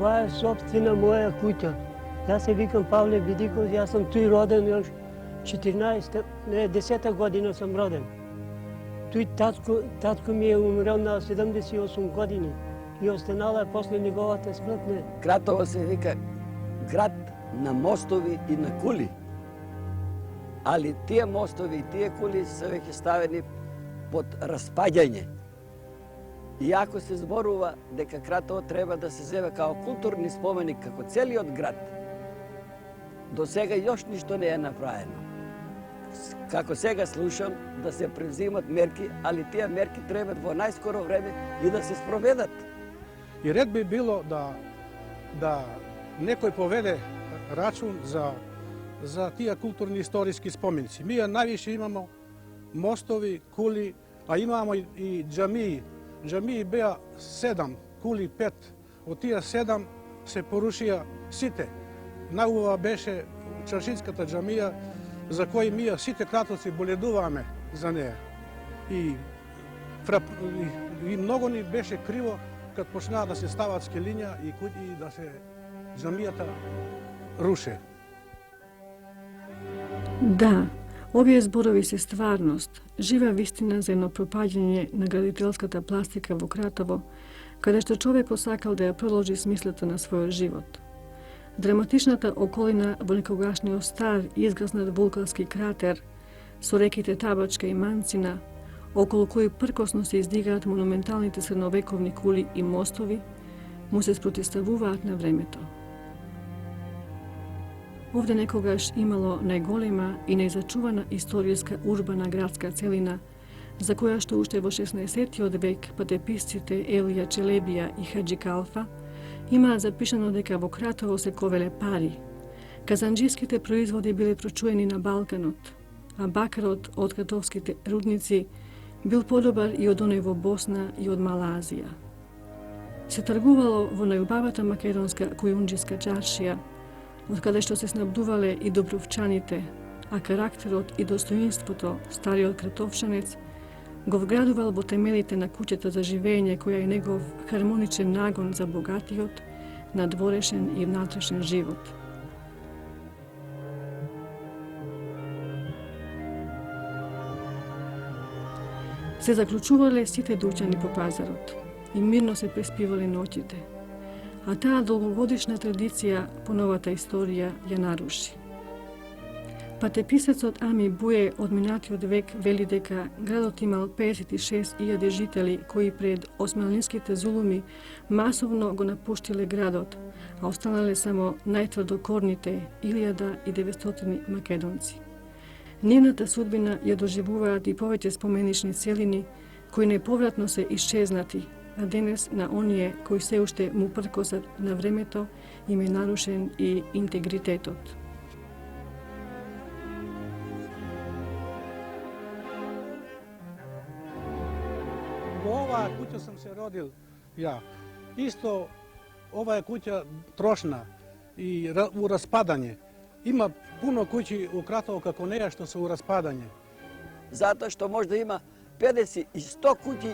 Това е собствена моя куќа. Јас се викам Павле Бидиков, јас сум туј роден još 10-та година сум роден. Туј татко ми е умрел на 78 години и останала е после неговата смрт. Гратово се вика град на мостови и на кули. Али тие мостови и тие кули се веќе ставени под распаѓање. И ако се зборува дека Кратово треба да се зева као културни споменик, како целиот град, до сега још ништо не е направено. Како сега слушам да се презимат мерки, али тие мерки требат во најскоро време и да се спроведат. И ред би било да некој поведе рачун за тие културни историски споменици. Ние највише имамо мостови, кули, а имамо и џамии. Џамии беа 7, кули 5. Од тие 7 се порушија сите. Најубава беше Чаршинската џамија, за кој ние сите кратовци боледуваме за неја. И многу ни беше криво кад почнаа да се стават скелиња и да се џамијата руше. Да, овие зборови се стварност, жива вистина за едно пропаѓање на градителската пластика во Кратово, каде што човекот сакал да ја проложи смислата на својот живот. Драматичната околина во некогашниот стар изгаснат вулкански кратер со реките Табачка и Манцина, околу кои пркосно се издигаат монументалните средновековни кули и мостови, му се спротиставуваат на времето. Овде некогаш имало најголема и најзачувана историјска урбана градска целина, за која што уште во 16-тиот век патеписците Елија Челебија и Хаджи Калфа имаат запишано дека во Кратово се ковеле пари. Казанџиските производи биле прочуени на Балканот, а бакарот од кратовските рудници бил подобар и од оној во Босна и од Мала Азија. Се тргувало во најубавата македонска кујунџиска чаршија, од каде што се снабдувале и добровчаните, а карактерот и достоинството стариот кратовчанец го вградувал во темелите на куќата за живење која е негов хармоничен нагон за богатиот, надворешен и внатрешен живот. Се заклучувале сите дуќани по пазарот и мирно се преспивале ноќите, а таа долгогодишна традиција по новата историја ја наруши. Патеписецот Ами Буе од минатиот век вели дека градот имал 56.000 жители кои пред османлиските зулуми масовно го напуштиле градот, а останале само најтврдокорните 1900 македонци. Нивната судбина ја доживуваат и повеќе споменични целини кои неповратно се исчезнати, а денес на оние кои се уште му пркосат на времето им е нарушен и интегритетот. Во оваа куќа сам се родил ја. Исто оваа куќа трошна и у распадање. Има пуно куќи у Кратово како неја што се у распадање. Затоа што може да има 50 и 100 куќи,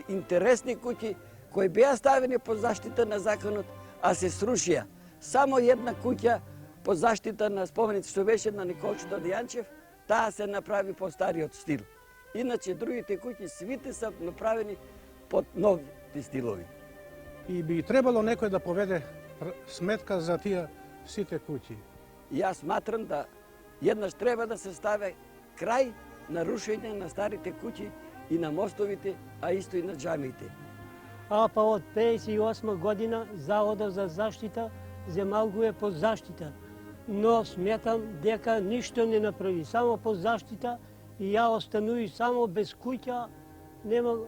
интересни куќи, кои беа ставени под заштита на законот, а се срушија. Само една куќа под заштита на споменици што беше на Николчето Дијанчев, таа се направи по стариот стил. Иначе другите куќи свите се направени под нови стилови. И би требало некој да поведе сметка за тие сите куќи. Јас сматрам да еднаш треба да се стави крај на рушење на старите куќи и на мостовите, а исто и на џамиите. А па од 58 година Заводот за заштита земал го е под заштита. Но сметам дека ништо не направи, само под заштита и ја остануи само без куќа, нема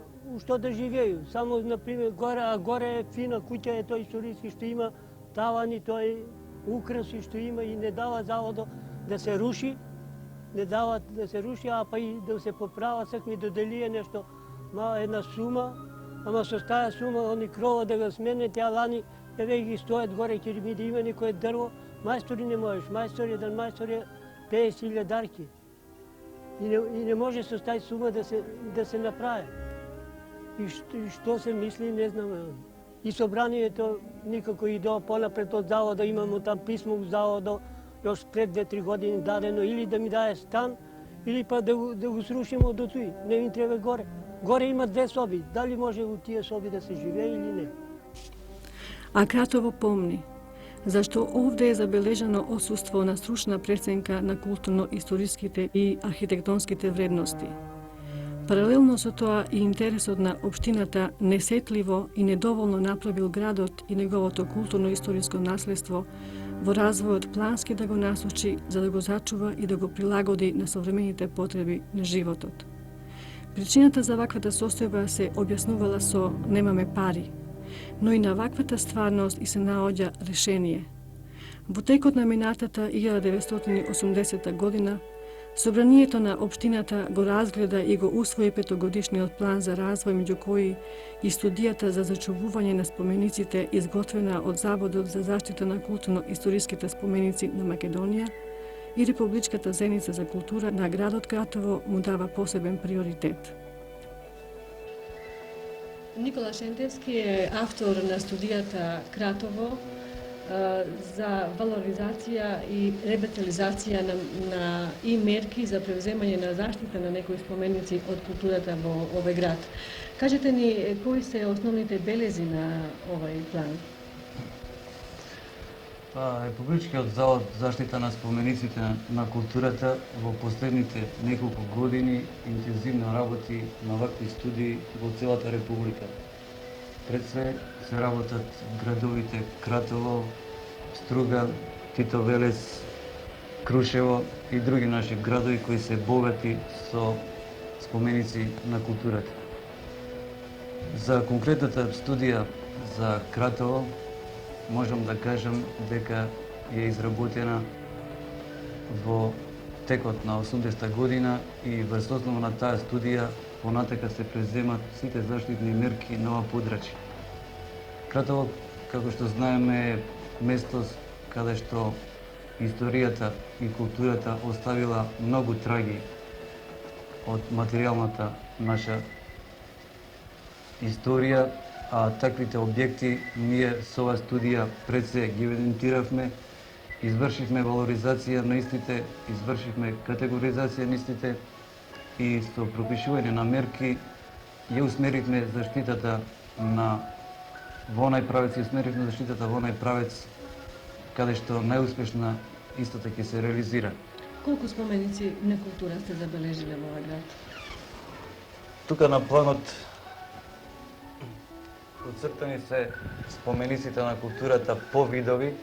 што да живею. Само, например, горе е фина куќа, е тој историски што има тавани, тој украси што има и не дава заводот да се руши, не дава да се руши, а па и да се поправа, сак ми доделија нешто, една сума, ама со таа сума, они крова да го смене, тя лани, еве ги стоят горе, ќе ми да има некој дрво, мајстори не можеш, еден мајстор е 50.000 дарки. И не може со тај сума да се направи. И што се мисли, не знам. И собранието никако и до понапред од завода, имамо там писмо у заводо, još пред 2-3 години дадено, или да ми даде стан, или па да го срушимо до туи. Не ми треба горе. Горе има 2 соби. Дали може у тие соби да се живее или не? A Kratovo pomni, zašto ovdje je zabeleženo odsustvo na stručna precenka na kulturno-istorijskite i arhitektonskite vrednosti. Paralelno со тоа и интересот на општината несетливо и недоволно направил градот и неговото културно-историско наследство во развојот плански да го насочи за да го зачува и да го прилагоди на современите потреби на животот. Причината за ваквата состојба се објаснувала со немаме пари, но и на ваквата стварност и се наоѓа решение. Во текот на минатата 1980 година, Собранието на општината го разгледа и го усвои 5-годишниот план за развој, меѓу кои и студијата за зачувување на спомениците изготвена од Заводот за заштита на културно-историските споменици на Македонија и Републичката заедница за култура на градот Кратово му дава посебен приоритет. Никола Шентевски е автор на студијата Кратово за валоризација и ревитализација и мерки за превземање на заштита на некои споменици од културата во овој град. Кажете ни кои се основните белези на овој план? Републичкиот завод за заштита на спомениците на културата во последните неколку години интензивно работи на вакви студии во целата република. Пред се работат градовите Кратово, Струга, Тито Велес, Крушево и други наши градови кои се богати со споменици на културата. За конкретната студија за Кратово можам да кажам дека е изработена во текот на 80-та година и врз основа на таа студија понатака се преземат сите заштитни мерки на ова подрачје. Кратово, како што знаеме, е место каде што историјата и културата оставила многу траги од материјалната наша историја, а таквите објекти ние со оваа студија пред се ги евидентиравме, извршивме валоризација на истите, извршивме категоризација на истите и со пропишување на мерки ја усмеривме заштитата во онај правец, каде што најуспешна истата ќе се реализира. Колку споменици на култура сте забележиле во овој град? Тука на планот оцртани се спомениците на културата по видови,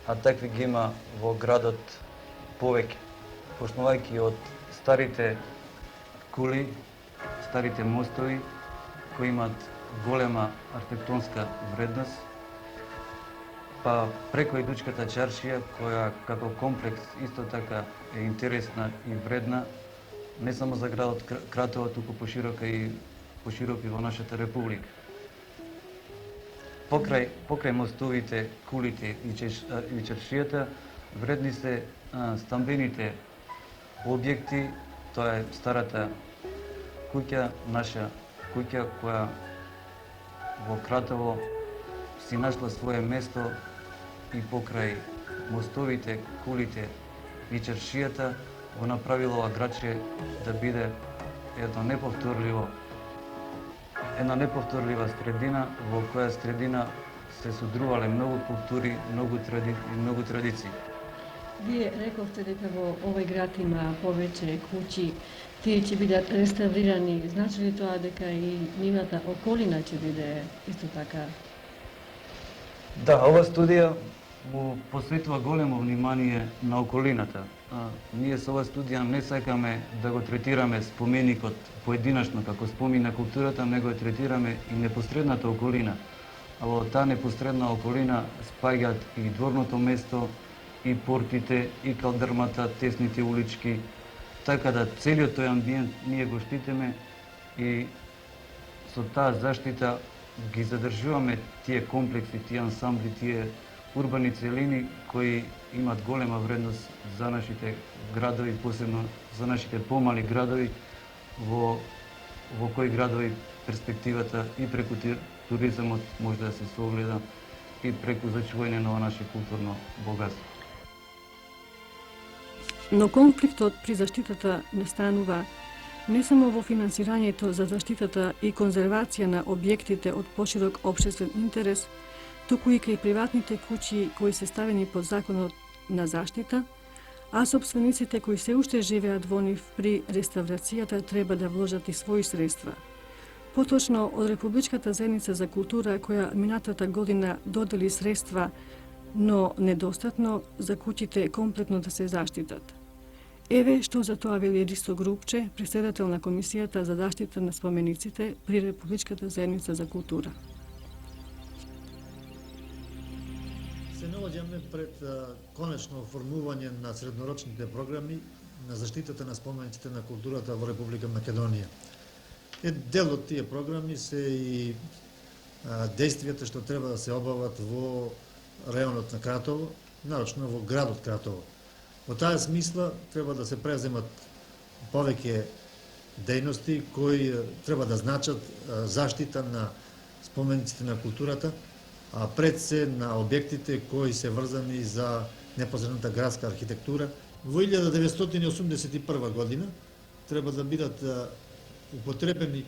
а такви ги има во градот повеќе, почнувајќи од старите кули, старите мостови кои имат голема архитектонска вредност, па преку Идучката чаршија, која како комплекс исто така е интересна и вредна, не само за градот Кратово, туку поширока и во нашата република. Покрај мостовите, кулите и чаршијата, вредни се стамбените објекти, тоа е старата куќа, наша куќа, која во Кратово си нашла свое место и покрај мостовите, кулите и чаршијата го направила ова градче да биде една неповторлива средина, во која средина се содрувале многу култури, многу традиции. Вие рековте дека во овој град има повеќе куќи, тие ќе бидат реставрирани. Значи ли тоа дека и нивната околина ќе биде исто така? Да, ова студија му посветува големо внимание на околината. Ние со ова студија не сакаме да го третираме споменикот поединачно како спомин на културата, него го третираме и непосредната околина. А во таа непосредна околина спаѓаат и дворното место, и портите, и калдрмата, тесните улички, така да целиот тој амбиент ние го штитиме и со таа заштита ги задржуваме тие комплекси, тие ансамбли, тие урбани целини кои имат голема вредност за нашите градови, посебно за нашите помали градови, во кои градови перспективата и туризмот може да се согледа и преку зачување на наше културно богатство. Но конфликтот при заштитата настанува не само во финансирањето за заштитата и конзервација на објектите од поширок општествен интерес, туку и кај приватните куќи кои се ставени под законот на заштита, а сопствениците кои се уште живеат во нив при реставрацијата треба да вложат и своји средства. Поточно од Републичката заедница за култура, која минатата година додели средства, но недостатно за куќите комплетно да се заштитат. Еве што за тоа вели Ристо Грубче, претседател на Комисијата за заштита на спомениците при Републичката заедница за култура. Се наоѓаме пред конечно оформување на среднорочните програми на заштитата на спомениците на културата во Република Македонија. Дел од тие програми се и действијата што треба да се обават во районот на Кратово, нарочно во градот Кратово. Во таа смисла треба да се преземат повеќе дејности кои треба да значат заштита на спомениците на културата, а пред се на објектите кои се врзани за непосредната градска архитектура. Во 1981 година треба да бидат употребени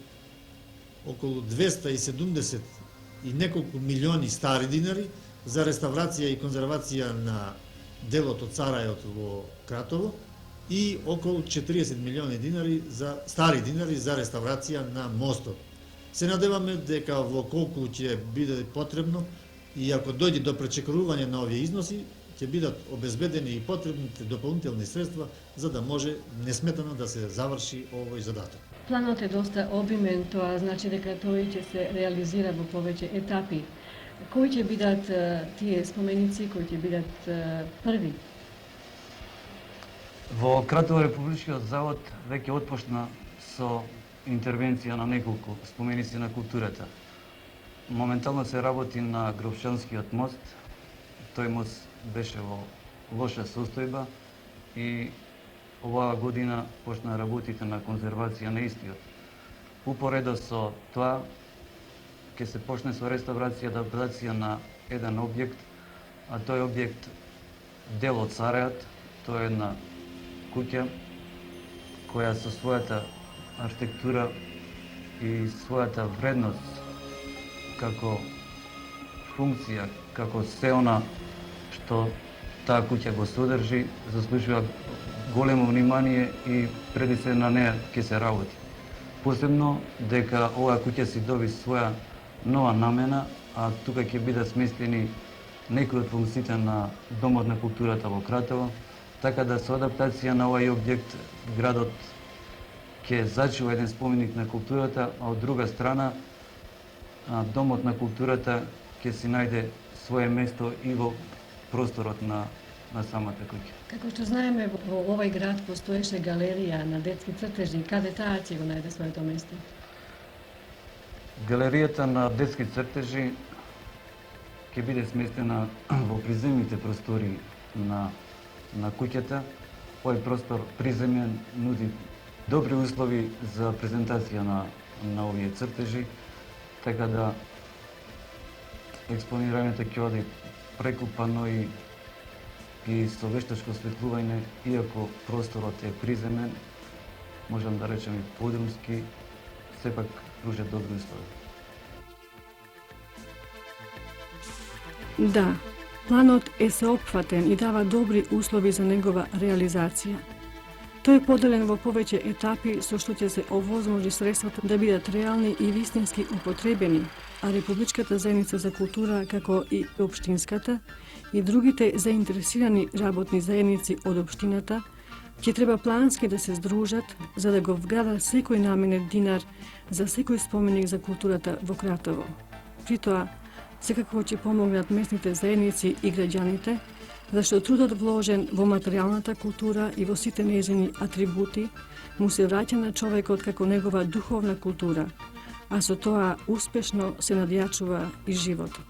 околу 270 и неколку милиони стари динари за реставрација и конзервација на делот од Сарајот во Кратово и околу 40 милиони динари за стари динари за реставрација на мостот. Се надеваме дека во колку ќе биде потребно и ако дојде до пречекорување на овие износи, ќе бидат обезбедени и потребните дополнителни средства за да може несметано да се заврши овој задаток. Планот е доста обимен, тоа значи дека тој ќе се реализира во повеќе етапи. Кои ќе бидат тие споменици, кои ќе бидат први? Во Кратово Републичкиот завод веќе отпочна со интервенција на неколку споменици на културата. Моментално се работи на Гробшанскиот мост. Тој мост беше во лоша состојба и оваа година почна работите на конзервација на истиот. Упоредо со тоа, ќе се почне со реставрација и адаптација на еден објект, а тој објект дел од Сарајот. Тоа е една куќа која со својата архитектура и својата вредност како функција, како се она што таа куќа го содржи, заслужува големо внимание и преди се на неа ќе се работи. Посебно дека оваа куќа си доби своја нова намена, а тука ќе бидат сместени некои од функциите на Домот на културата во Кратово, така да со адаптација на овој објект градот ќе зачува еден споменик на културата, а од друга страна Домот на културата ќе си најде свое место и во просторот на самата куќа. Како што знаеме, во овој град постоеше галерија на детски цртежи. Каде таа ќе го најде своето место? Галеријата на детски цртежи ќе биде сместена во приземните простори на куќата. Овој простор приземен нуди добри услови за презентација на овие цртежи, така да експонирањето ќе оди прекупано и со вештачко осветлување, иако просторот е приземен, можам да речем и подрумски, сепак пружат добри услови. Да, планот е сеопфатен и дава добри услови за негова реализација. Тој е поделен во повеќе етапи со што ќе се овозможи средствата да бидат реални и вистински употребени, а Републичката заедница за култура, како и општинската, и другите заинтересирани работни заедници од општината, ќе треба плански да се здружат за да го вградат секој наменет динар за секој споменик за културата во Кратово. При тоа, секако ќе помогнат местните заедници и граѓаните, зашто трудот вложен во материјалната култура и во сите нејзини атрибути му се враќа на човекот како негова духовна култура, а со тоа успешно се надјачува и животот.